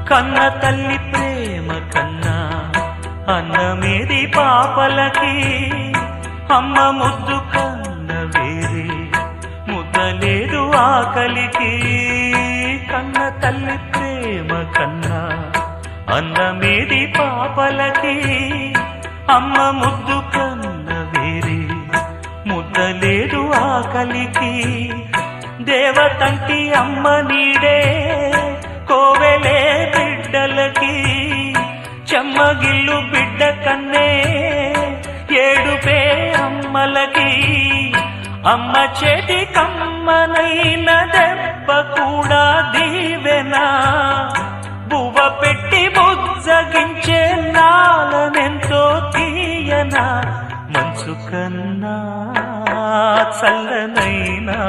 కన్న తల్లి ప్రేమ కన్నా అన్నమేది పాపలకి, అమ్మ ముద్దు కన్న వేరే ముద్దలేదు ఆకలికి. కన్న తల్లి ప్రేమ కన్నా అన్నమేది పాపలకి, అమ్మ ముద్దు కన్న వేరే ముద్దలేదు ఆకలికి. దేవతంటి అమ్మ నీడే కోవెలే బిడ్డలకి, చెమ్మగిల్లు బిడ్డ కన్నే ఏడుపే అమ్మలకి. అమ్మ చేతి కమ్మనైన దెబ్బ కూడా దీవెనా, బువ్వ పెట్టి బుజ్జగించే నాలనెంతో తీయనా. మనసు కన్నా చల్లనైనా